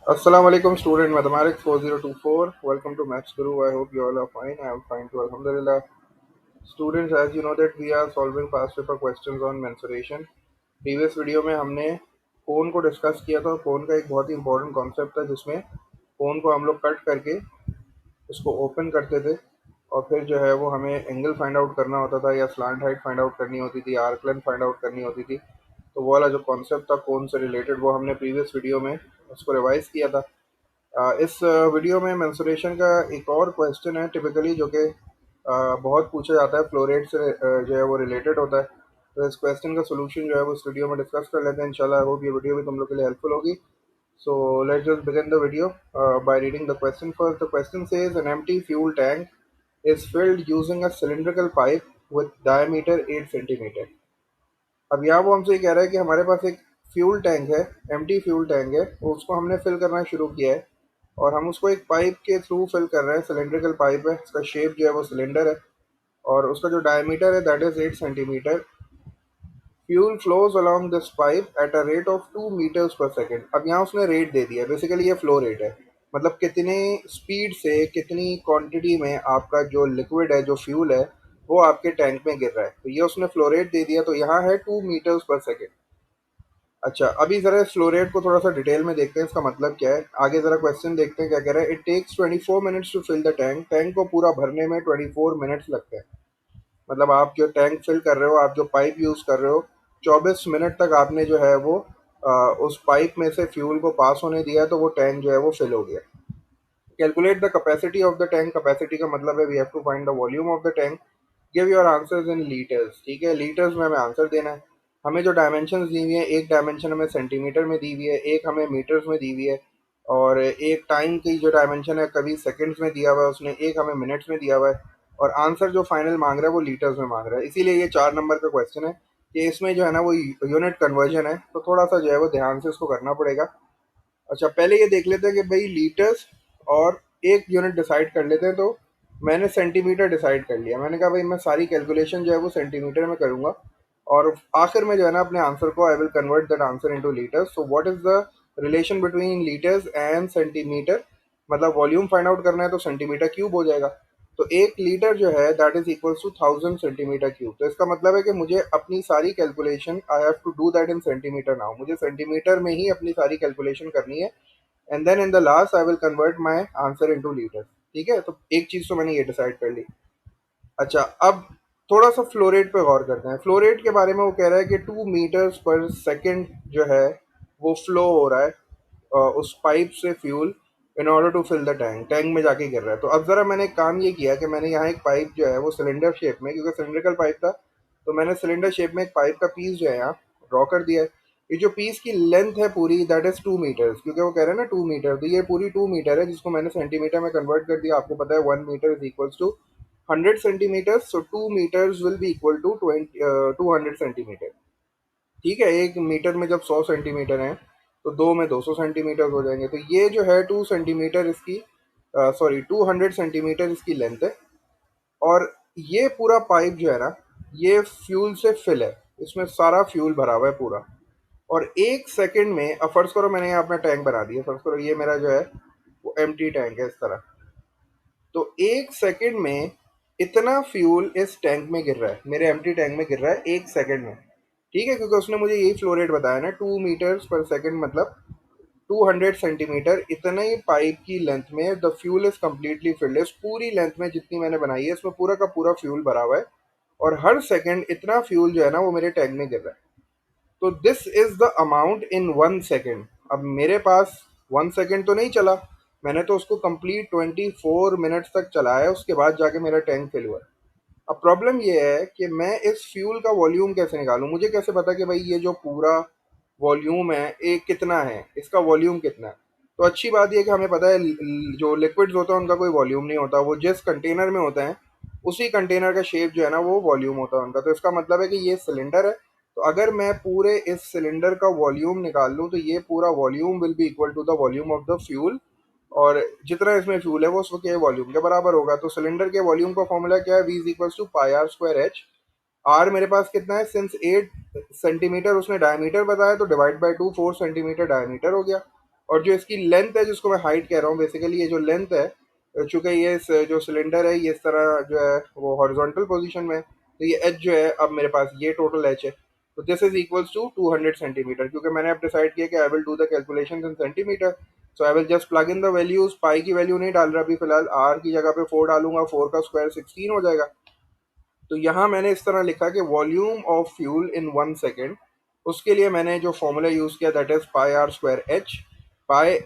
Assalamu alaikum student mathematics 4024. Welcome to Maths Guru. I hope you all are fine. I am fine too. Alhamdulillah. Students, as you know that we are solving past paper questions on mensuration. Previous video में हमने phone को discuss किया था। Phone का एक बहुत ही important concept था जिसमें फ़ोन को हम लोग कट करके उसको ओपन करते थे और फिर जो है वो हमें एंगल फाइंड आउट करना होता था या स्लांट हाइट फाइंड आउट करनी होती थी, आर्क लेंथ फाइंड आउट करनी होती थी। तो वो वाला जो कॉन्सेप्ट था फ़ोन से रिलेटेड वो हमने प्रीवियस वीडियो में उसको रिवाइज़ किया था। इस वीडियो में मेंसुरेशन का एक और क्वेश्चन है टिपिकली जो कि बहुत पूछा जाता है, फ्लो रेट से जो है वो रिलेटेड होता है। तो इस क्वेश्चन का सोल्यूशन जो है वो इस वीडियो में डिस्कस कर लेते हैं। इंशाल्लाह आई होप ये वीडियो भी तुम लोग के लिए हेल्पफुल होगी। So let's just begin the video by reading the question first. The question says an empty fuel tank is filled using a cylindrical pipe with diameter 8 centimeter. अब यहाँ वो हमसे ये कह रहा है कि हमारे पास एक फ्यूल टैंक है, एम्प्टी फ्यूल टैंक है, तो उसको हमने फिल करना शुरू किया है और हम उसको एक पाइप के थ्रू फिल कर रहे हैं। सिलेंड्रिकल पाइप है, इसका शेप जो है वो सिलेंडर है और उसका जो डायमीटर है that is 8 centimetre. Fuel flows along this pipe at a rate of 2 metres per second. अब यहाँ उसने रेट दे दिया है, बेसिकली ये फ्लो रेट है, मतलब कितने स्पीड से कितनी क्वांटिटी में आपका जो लिक्विड है, जो फ्यूल है, वो आपके टैंक में गिर रहा है। तो ये उसने फ्लो रेट दे दिया, तो यहाँ है 2 मीटर्स पर सेकेंड। अच्छा, अभी जरा इस फ्लो रेट को थोड़ा सा डिटेल में देखते हैं, इसका मतलब क्या है। आगे जरा क्वेश्चन देखते हैं क्या कह रहा है। It takes 24 minutes to fill the tank. Tank को पूरा भरने में 24 मिनट्स लगते हैं। मतलब आप जो टैंक फिल कर रहे हो, आप जो पाइप यूज़ कर रहे हो, 24 मिनट तक आपने जो है वो उस पाइप में से फ्यूल को पास होने दिया, तो वो टैंक जो है वो फिल हो गया। Calculate the capacity of the tank. Capacity का मतलब है we have to find the volume of the tank. Give your answers in litres. ठीक है, लीटर्स में हमें आंसर देना है। हमें जो डायमेंशन दी हुई है, एक डायमेंशन हमें सेंटीमीटर में दी हुई है, एक हमें मीटर्स में दी हुई है और एक टाइम की जो डायमेंशन है कभी सेकंड्स में दिया हुआ है उसने, एक हमें मिनट्स में दिया हुआ है और आंसर जो फाइनल मांग रहा है वो लीटर्स में मांग रहा है। इसीलिए ये 4 नंबर का क्वेश्चन है कि इसमें जो है ना वो यूनिट कन्वर्जन है, तो थोड़ा सा जो है वो ध्यान से इसको करना पड़ेगा। अच्छा, पहले ये देख लेते हैं कि भाई लीटर्स और एक यूनिट डिसाइड कर लेते हैं। तो मैंने सेंटीमीटर डिसाइड कर लिया। मैंने कहा भाई मैं सारी कैलकुलेशन जो है वो सेंटीमीटर में करूँगा और आखिर में जो है ना अपने आंसर को आई will convert that answer into litres. So what is the relation between litres and centimetre. मतलब वॉल्यूम फाइंड आउट करना है तो सेंटीमीटर क्यूब हो जाएगा। तो 1 लीटर जो है that is equals to 1000 centimetre cube. तो इसका मतलब है कि मुझे अपनी सारी calculation I have to do that in centimetre now. मुझे सेंटीमीटर में ही अपनी सारी कैलकुलेशन करनी है and then in the last I will convert my answer into litre. ठीक है, तो एक चीज़ तो मैंने ये डिसाइड कर ली। अच्छा, अब थोड़ा सा फ्लो रेट पे गौर करते हैं। फ्लो रेट के बारे में वो कह रहा है कि 2 मीटर्स पर सेकेंड जो है वो फ्लो हो रहा है उस पाइप से fuel in order to fill the tank. Tank में जाके गिर रहा है। तो अब ज़रा मैंने एक काम ये किया कि मैंने यहाँ एक पाइप जो है वो सिलेंडर शेप में, क्योंकि सिलेंड्रिकल पाइप था, तो मैंने सिलेंडर शेप में एक पाइप का पीस जो है यहाँ ड्रॉ कर दिया है। ये जो पीस की लेंथ है पूरी दैट इज 2 मीटर्स, क्योंकि वो कह रहे हैं ना 2 मीटर, तो ये पूरी 2 मीटर है जिसको मैंने सेंटीमीटर में कन्वर्ट कर दिया। आपको पता है 1 metre is equals to 100 centimetre. So 2 metres will be equal to 200 centimetre. ठीक है, 1 मीटर में जब 100 सेंटीमीटर है तो दो में 200 सेंटीमीटर हो जाएंगे। तो ये जो है 2 सेंटीमीटर इसकी, सॉरी 200 सेंटीमीटर इसकी लेंथ है और ये पूरा पाइप जो है ना ये फ्यूल से फिल है। इसमें सारा फ्यूल भरा हुआ है पूरा। और 1 सेकंड में, अब फर्ज करो मैंने यहाँ अपना टैंक बना दिया, फर्ज करो ये मेरा जो है वो एम्प्टी टैंक है इस तरह। तो 1 सेकंड में इतना फ्यूल इस टैंक में गिर रहा है, मेरे एम्प्टी टैंक में गिर रहा है 1 सेकंड में। ठीक है, क्योंकि उसने मुझे यही फ्लो रेट बताया ना, 2 मीटर्स पर सेकंड मतलब 200 सेंटीमीटर। इतने ही पाइप की लेंथ में the fuel is completely field. इस पूरी लेंथ में जितनी मैंने बनाई है इसमें पूरा का पूरा फ्यूल भरा हुआ है और हर सेकंड इतना फ्यूल जो है ना वो मेरे टैंक में गिर रहा है। तो this is the amount in 1 second. अब मेरे पास 1 सेकेंड तो नहीं चला, मैंने तो उसको कंप्लीट 24 मिनट्स तक चलाया, उसके बाद जाके मेरा टैंक फिल हुआ। अब प्रॉब्लम ये है कि मैं इस फ्यूल का वॉल्यूम कैसे निकालूं। मुझे कैसे पता कि भाई ये जो पूरा वॉल्यूम है एक कितना है, इसका वॉल्यूम कितना है। तो अच्छी बात यह है कि हमें पता है जो लिक्विड्स होता है उनका कोई वॉल्यूम नहीं होता, वो जिस कंटेनर में होते हैं उसी कंटेनर का शेप जो है ना वो वॉल्यूम होता है उनका। तो इसका मतलब है कि ये सिलेंडर है, तो अगर मैं पूरे इस सिलेंडर का वॉल्यूम निकाल लूँ तो ये पूरा volume will be equal to the volume of the fuel. और जितना इसमें फ्यूल है वो उसके वॉल्यूम के बराबर होगा। तो सिलेंडर के वॉल्यूम का फॉर्मूला क्या है, V is equal to pi r square h. R मेरे पास कितना है, सिंस 8 सेंटीमीटर उसने डायमीटर बताया तो डिवाइड बाई 2, 4 सेंटीमीटर डायमीटर हो गया। और जो इसकी लेंथ है जिसको मैं हाइट कह रहा हूँ, बेसिकली ये जो लेंथ है, चूंकि ये जो सिलेंडर है ये इस तरह जो है वो हॉरिजॉन्टल पोजीशन में है, तो ये एच जो है अब मेरे पास ये टोटल एच है, तो this is equals to 200 centimetre. क्योंकि मैंने अब डिसाइड किया कि I will do the calculation in centimetre, so I will just plug in the values. Pi की वैल्यू नहीं डाल रहा अभी फिलहाल, आर की जगह पे 4 डालूंगा, 4 का स्क्वायर 16 हो जाएगा। तो यहाँ मैंने इस तरह लिखा कि volume of fuel in 1 second, उसके लिए मैंने जो फॉर्मूला यूज़ किया that is pi r square h. Pi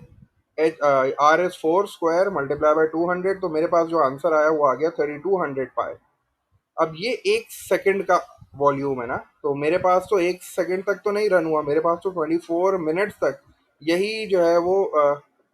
h r is 4 square multiply by 200, तो मेरे पास जो आंसर आया वो आ गया 3200 पाई। अब ये 1 सेकंड का वॉल्यूम है ना, तो मेरे पास तो 1 सेकंड तक तो नहीं रन हुआ, मेरे पास तो 24 मिनट्स तक यही जो है वो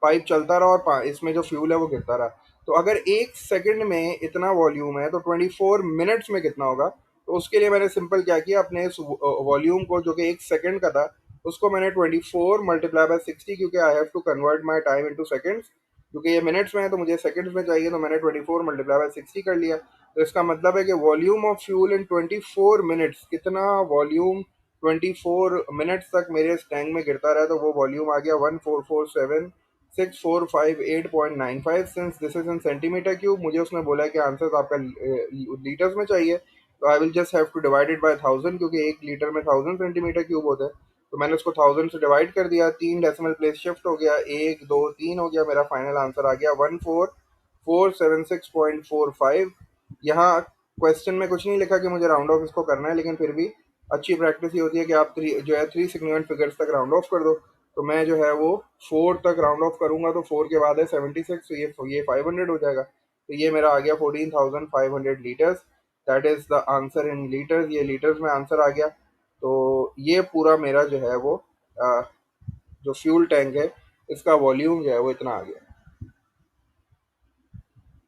पाइप चलता रहा और इसमें जो फ्यूल है वो गिरता रहा। तो अगर 1 सेकंड में इतना वॉल्यूम है तो 24 मिनट्स में कितना होगा? तो उसके लिए मैंने सिंपल क्या किया, अपने इस वॉल्यूम को जो कि 1 सेकंड का था उसको मैंने 24 मल्टीप्लाई बाय 60, क्योंकि I have to convert my time into seconds, क्योंकि ये मिनट्स में है तो मुझे सेकंड्स में चाहिए, तो मैंने 24 मल्टीप्लाई बाय 60 कर लिया। तो इसका मतलब है कि volume of fuel in 24 minutes, कितना वॉल्यूम 24 मिनट्स तक मेरे इस टैंक में गिरता रहा, तो वो वॉल्यूम आ गया 1447645 since this is in centimetre cube. मुझे उसने बोला है कि आंसर आपका लीटर्स में चाहिए, तो I will just have to divide it by 1000, क्योंकि 1 लीटर में 1000 सेंटीमीटर क्यूब होता है। तो मैंने उसको 1000 से डिवाइड कर दिया, 3 डेसिमल प्लेस शिफ्ट हो गया, 1 2 3 हो गया, मेरा फाइनल आंसर आ गया 14476.45। यहाँ क्वेश्चन में कुछ नहीं लिखा कि मुझे राउंड ऑफ इसको करना है, लेकिन फिर भी अच्छी प्रैक्टिस ये होती है कि आप जो है 3 फिगर्स तक राउंड ऑफ कर दो। तो मैं जो है वो 4 तक राउंड ऑफ करूंगा, तो 4 के बाद है 76, तो ये 500 हो जाएगा। तो ये मेरा आ गया 14,500 litres, that is the answer in litres. ये लीटर्स में आंसर आ गया। तो ये पूरा मेरा जो है वो जो फ्यूल टैंक है इसका वॉल्यूम जो है वो इतना आ गया।